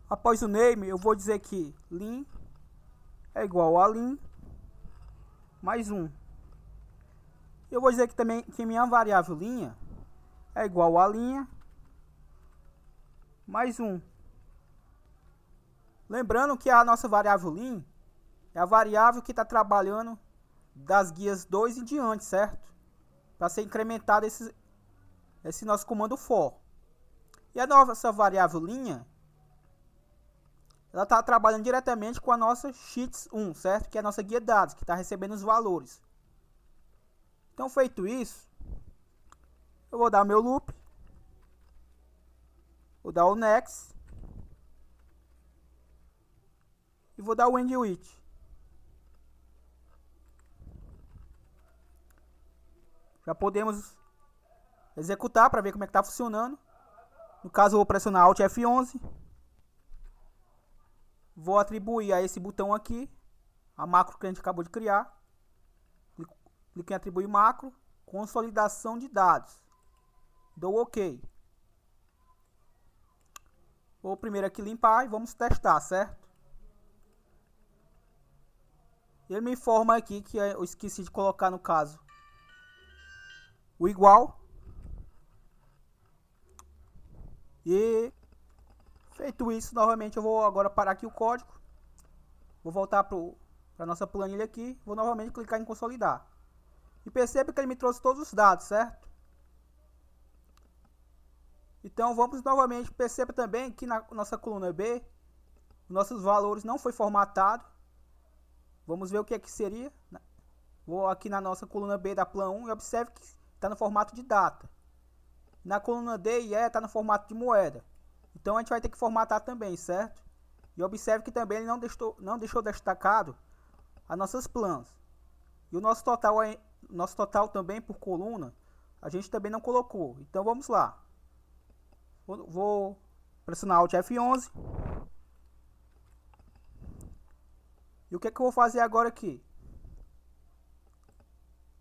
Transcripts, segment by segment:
Após o name, eu vou dizer que lim é igual a lim mais 1. Eu vou dizer que também que minha variável linha é igual a linha mais 1. Lembrando que a nossa variável lim é a variável que está trabalhando das guias 2 em diante, certo? Para ser incrementado esse nosso comando for. E a nossa variável linha, ela está trabalhando diretamente com a nossa sheets1, certo? Que é a nossa guia de dados, que está recebendo os valores. Então, feito isso, eu vou dar meu loop, vou dar o next e vou dar o end with. Já podemos executar para ver como é que está funcionando. No caso, eu vou pressionar Alt F11. Vou atribuir a esse botão aqui a macro que a gente acabou de criar. Clique em atribuir macro, consolidação de dados. Dou OK. Vou primeiro aqui limpar e vamos testar, certo? Ele me informa aqui que eu esqueci de colocar, no caso, o igual. E feito isso, novamente eu vou agora parar aqui o código. Vou voltar para a nossa planilha aqui. Vou novamente clicar em consolidar. E perceba que ele me trouxe todos os dados, certo? Então vamos novamente, perceba também que na nossa coluna B, nossos valores não foi formatado. Vamos ver o que é que seria. Vou aqui na nossa coluna B da plan 1 e observe que está no formato de data. Na coluna D e E está no formato de moeda. Então a gente vai ter que formatar também, certo? E observe que também ele não deixou destacado as nossas plans. E o nosso total também por coluna, a gente também não colocou. Então vamos lá. Vou pressionar Alt F11. E o que é que eu vou fazer agora aqui?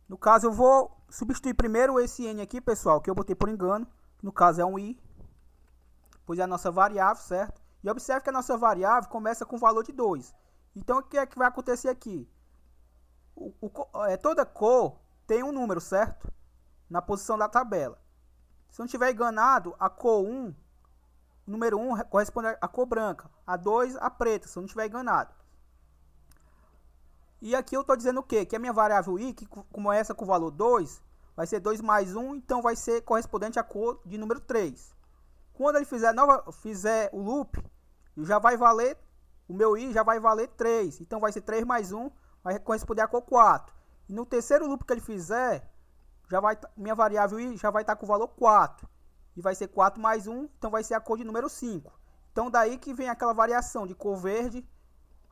No caso, eu vou substituir primeiro esse N aqui, pessoal, que eu botei por engano. No caso é um I, pois é a nossa variável, certo? E observe que a nossa variável começa com o valor de 2. Então, o que é que vai acontecer aqui? Toda cor tem um número, certo? Na posição da tabela. Se não estiver enganado, a cor 1, o número 1 corresponde à cor branca. A 2, a preta, se eu não estiver enganado. E aqui eu estou dizendo o quê? Que a minha variável I, que como é essa com o valor 2, vai ser 2 mais 1, então vai ser correspondente à cor de número 3. Quando ele fizer o loop, já vai valer, o meu I já vai valer 3. Então vai ser 3 mais 1, vai corresponder à cor 4. E no terceiro loop que ele fizer, minha variável I já vai estar com o valor 4. E vai ser 4 mais 1, então vai ser a cor de número 5. Então daí que vem aquela variação de cor verde,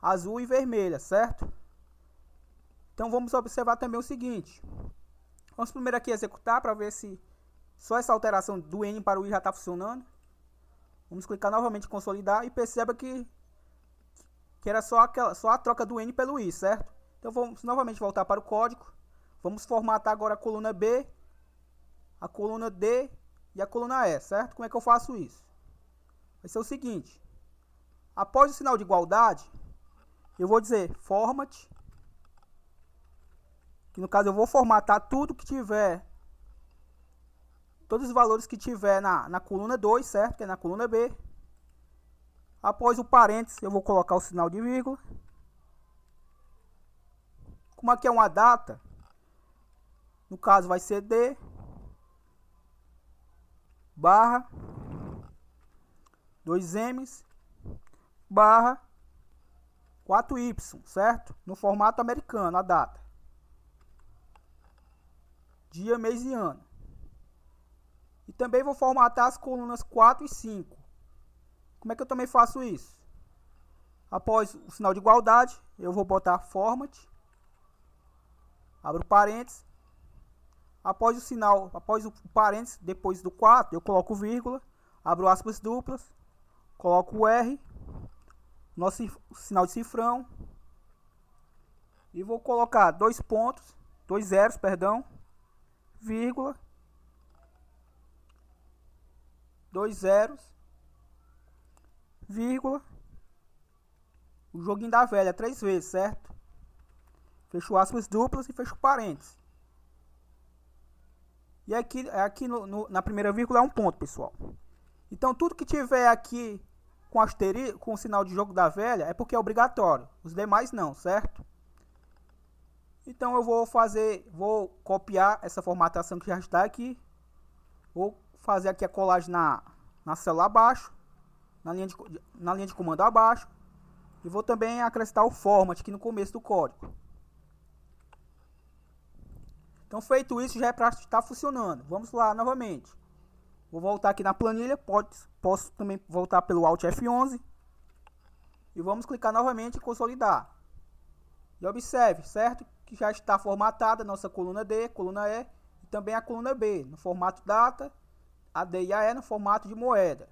azul e vermelha, certo? Então vamos observar também o seguinte. Vamos primeiro aqui executar para ver se só essa alteração do N para o I já está funcionando. Vamos clicar novamente em consolidar e perceba que era só a troca do N pelo I, certo? Então vamos novamente voltar para o código. Vamos formatar agora a coluna B, a coluna D e a coluna E, certo? Como é que eu faço isso? Vai ser o seguinte. Após o sinal de igualdade, eu vou dizer format, que no caso eu vou formatar tudo que tiver, todos os valores que tiver na coluna 2, certo? Que é na coluna B. Após o parênteses, eu vou colocar o sinal de vírgula. Como aqui é uma data, no caso vai ser D, barra, 2Ms, barra, 4Y, certo? No formato americano, a data. Dia, mês e ano. E também vou formatar as colunas 4 e 5. Como é que eu também faço isso? Após o sinal de igualdade, eu vou botar format, abro parênteses. Após o parênteses, depois do 4, eu coloco vírgula, abro aspas duplas, coloco o R, nosso sinal de cifrão, e vou colocar dois zeros, vírgula, 2 zeros, vírgula, o joguinho da velha 3 vezes, certo? Fecho aspas duplas e fecho parênteses. E aqui na primeira vírgula é um ponto, pessoal. Então tudo que tiver aqui com asterisco, com o sinal de jogo da velha, é porque é obrigatório. Os demais não, certo? Então eu vou copiar essa formatação que já está aqui. Vou fazer aqui a colagem na célula abaixo, na linha de comando abaixo. E vou também acrescentar o format aqui no começo do código. Então feito isso, já é para estar funcionando. Vamos lá novamente. Vou voltar aqui na planilha, posso também voltar pelo Alt F11. E vamos clicar novamente em consolidar. E observe, certo? Que já está formatada a nossa coluna D, coluna E e também a coluna B, no formato data, a D e a E no formato de moeda.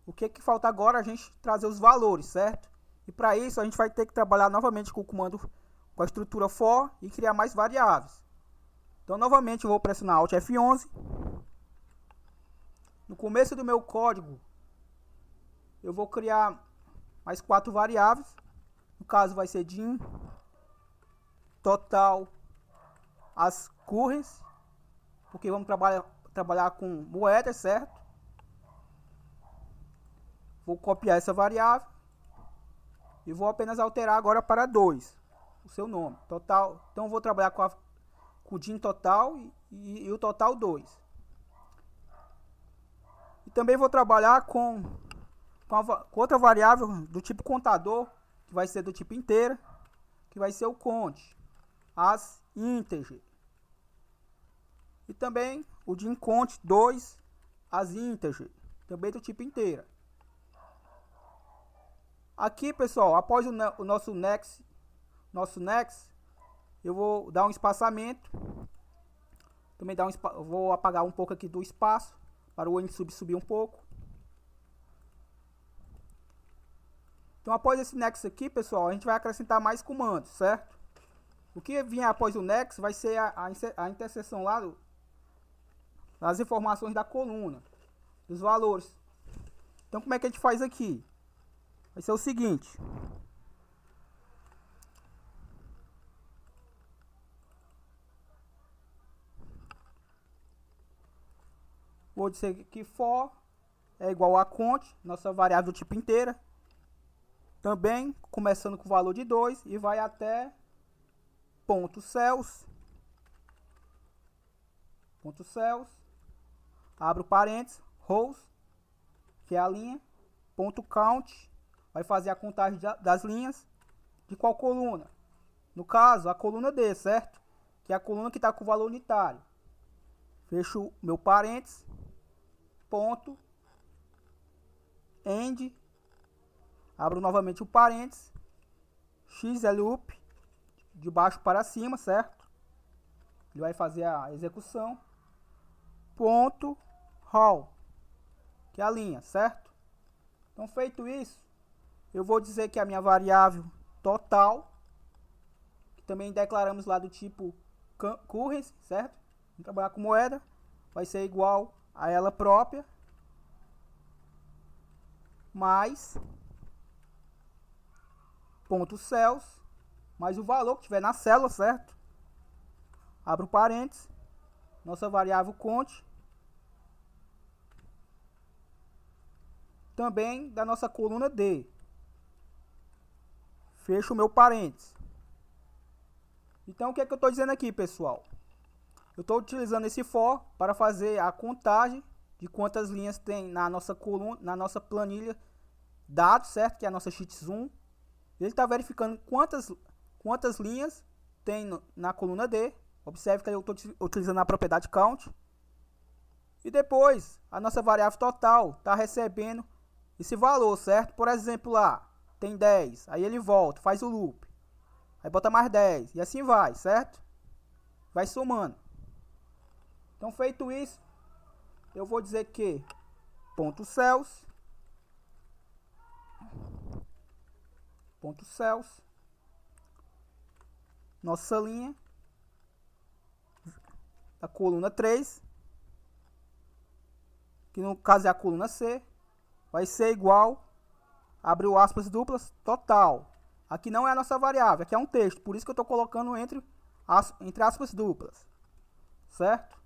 O que falta agora é a gente trazer os valores, certo? E para isso a gente vai ter que trabalhar novamente com o comando, com a estrutura for e criar mais variáveis. Então novamente eu vou pressionar Alt F11. No começo do meu código, eu vou criar mais 4 variáveis. No caso vai ser din, total, as currency, porque vamos trabalhar com moedas, certo? Vou copiar essa variável e vou apenas alterar agora para 2, o seu nome, total. Então vou trabalhar com o din total e o total 2. E também vou trabalhar com outra variável do tipo contador, que vai ser do tipo inteira, que vai ser o count, as integer. E também o din count 2, as integer, também do tipo inteira. Aqui, pessoal, após o nosso next, eu vou dar um espaçamento. Também vou apagar um pouco aqui do espaço para o nsub subir um pouco. Então, após esse next aqui, pessoal, a gente vai acrescentar mais comandos, certo? O que vier após o next vai ser a interseção lá das informações da coluna, dos valores. Então, como é que a gente faz aqui? Vai ser o seguinte. Vou dizer que for é igual a count, nossa variável do tipo inteira. Também começando com o valor de 2 e vai até ponto cells, abro parênteses, rows, que é a linha, ponto count, vai fazer a contagem das linhas de qual coluna? No caso, a coluna D, certo? Que é a coluna que está com o valor unitário. Fecho meu parênteses, ponto, end, abro novamente o parênteses, xloop, de baixo para cima, certo? Ele vai fazer a execução, ponto, row, que é a linha, certo? Então, feito isso, eu vou dizer que a minha variável total, que também declaramos lá do tipo currency, certo? Vamos trabalhar com moeda, vai ser igual a ela própria, mais ponto cells, mais o valor que tiver na célula, certo? Abro parênteses, nossa variável count, também da nossa coluna D. Fecho o meu parênteses. Então, o que é que eu estou dizendo aqui, pessoal? Eu estou utilizando esse for para fazer a contagem de quantas linhas tem na nossa coluna, na nossa planilha dados, certo? Que é a nossa sheet zoom. Ele está verificando quantas linhas tem na coluna D. Observe que eu estou utilizando a propriedade count. E depois, a nossa variável total está recebendo esse valor, certo? Por exemplo, lá, tem 10. Aí ele volta, faz o loop. Aí bota mais 10. E assim vai, certo? Vai somando. Então, feito isso, eu vou dizer que ponto cells, nossa linha da coluna 3, que no caso é a coluna C, vai ser igual abriu aspas duplas, total. Aqui não é a nossa variável, aqui é um texto, por isso que eu estou colocando entre aspas duplas, certo?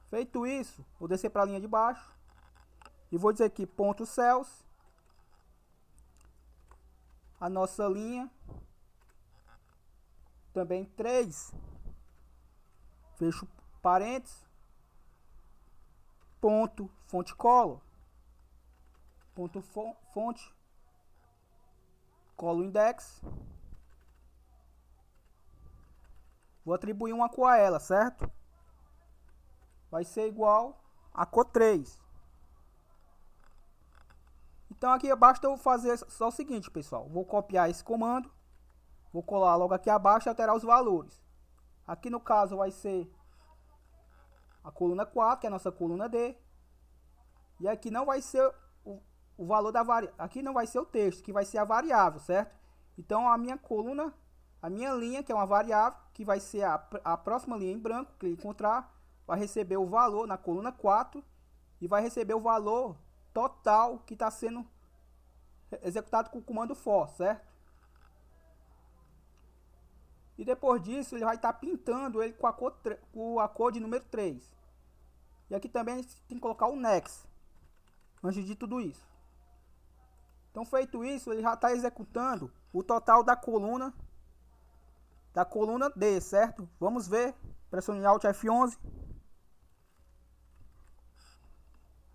Feito isso, vou descer para a linha de baixo e vou dizer aqui ponto cells, a nossa linha, também 3, fecho parênteses, ponto fonte color, ponto fonte color index, vou atribuir uma cor a ela, certo? Vai ser igual a cor 3. Então aqui basta eu fazer só o seguinte, pessoal. Vou copiar esse comando, vou colar logo aqui abaixo e alterar os valores. Aqui no caso vai ser a coluna 4, que é a nossa coluna D. E aqui não vai ser o valor da variável, aqui não vai ser o texto, que vai ser a variável, certo? Então a minha coluna, a minha linha, que é uma variável, que vai ser a próxima linha em branco, que ele encontrar, vai receber o valor na coluna 4 e vai receber o valor total que está sendo executado com o comando for, certo? E depois disso ele vai estar pintando ele com a cor de número 3. E aqui também a gente tem que colocar o next antes de tudo isso. Então feito isso, ele já está executando o total da coluna D, certo? Vamos ver, pressione Alt F11.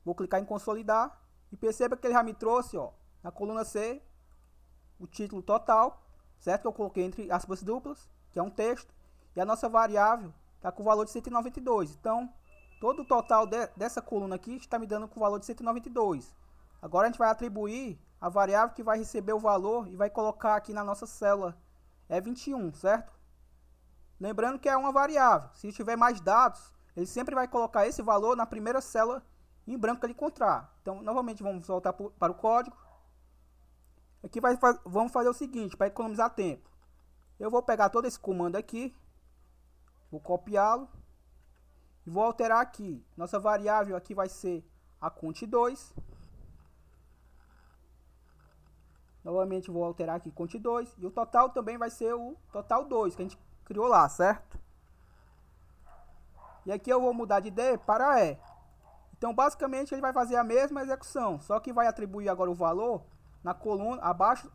Vou clicar em consolidar e perceba que ele já me trouxe, ó, na coluna C, o título total, certo? Que eu coloquei entre aspas duplas, que é um texto, e a nossa variável está com o valor de 192. Então, todo o total dessa coluna aqui está me dando com o valor de 192. Agora a gente vai atribuir a variável que vai receber o valor e vai colocar aqui na nossa célula E21, certo? Lembrando que é uma variável. Se tiver mais dados, ele sempre vai colocar esse valor na primeira célula em branco que ele encontrar. Então, novamente, vamos voltar para o código. Aqui vamos fazer o seguinte, para economizar tempo. Eu vou pegar todo esse comando aqui, vou copiá-lo e vou alterar aqui. Nossa variável aqui vai ser a cont2. Novamente, vou alterar aqui cont2. E o total também vai ser o total 2, que a gente criou lá, certo? E aqui eu vou mudar de D para E. Então, basicamente, ele vai fazer a mesma execução, só que vai atribuir agora o valor na coluna abaixo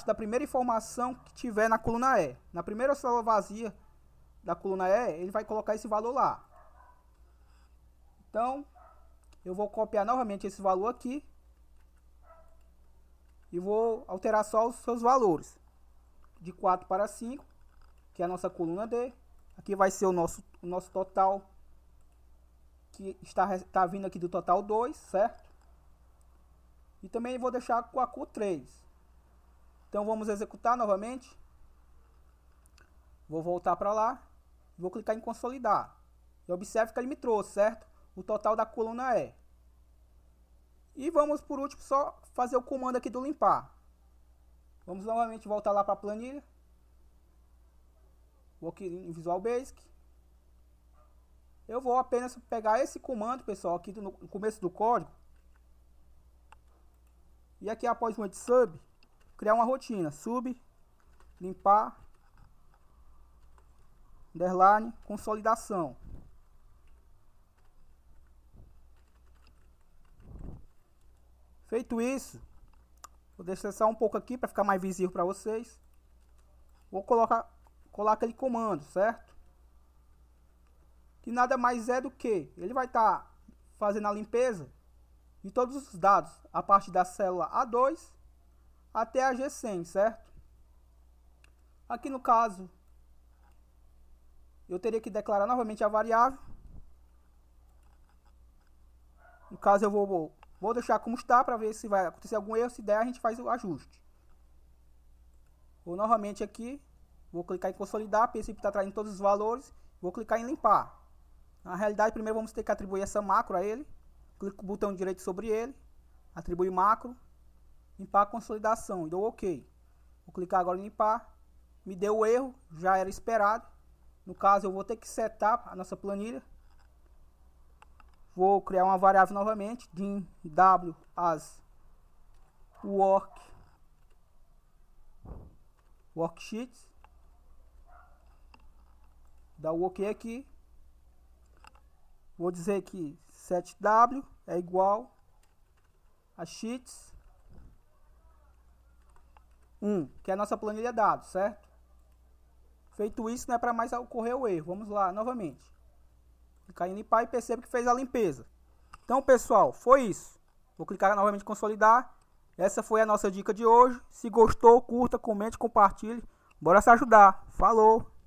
da primeira informação que tiver na coluna E. Na primeira célula vazia da coluna E, ele vai colocar esse valor lá. Então, eu vou copiar novamente esse valor aqui e vou alterar só os seus valores. De 4 para 5, que é a nossa coluna D. Aqui vai ser o nosso total, que está vindo aqui do total 2, certo? E também vou deixar com a cor 3. Então vamos executar novamente. Vou voltar para lá. Vou clicar em consolidar. E observe que ele me trouxe, certo? O total da coluna E. E vamos por último só fazer o comando aqui do limpar. Vamos novamente voltar lá para a planilha. Vou aqui em Visual Basic. Eu vou apenas pegar esse comando, pessoal, aqui no começo do código. E aqui após o sub, criar uma rotina. Sub, limpar, underline, consolidação. Feito isso, vou deixar só um pouco aqui para ficar mais visível para vocês. Vou colar aquele comando, certo? Que nada mais é do que ele vai estar fazendo a limpeza de todos os dados a partir da célula A2 até a G100, certo? Aqui no caso, eu teria que declarar novamente a variável. No caso, eu vou deixar como está para ver se vai acontecer algum erro. Se der, a gente faz o ajuste. Vou novamente aqui, vou clicar em consolidar, a princípio está trazendo todos os valores. Vou clicar em limpar. Na realidade, primeiro vamos ter que atribuir essa macro a ele. Clico com o botão direito sobre ele, atribuir macro, limpar a consolidação e dou OK. Vou clicar agora em limpar. Me deu o erro, já era esperado. No caso, eu vou ter que setar a nossa planilha. Vou criar uma variável novamente de w as worksheet, dá o OK aqui. Vou dizer que setW é igual a sheets 1, que é a nossa planilha de dados, certo? Feito isso, não é para mais ocorrer o erro. Vamos lá novamente. Clicar em limpar e perceba que fez a limpeza. Então, pessoal, foi isso. Vou clicar novamente em consolidar. Essa foi a nossa dica de hoje. Se gostou, curta, comente, compartilhe. Bora se ajudar. Falou!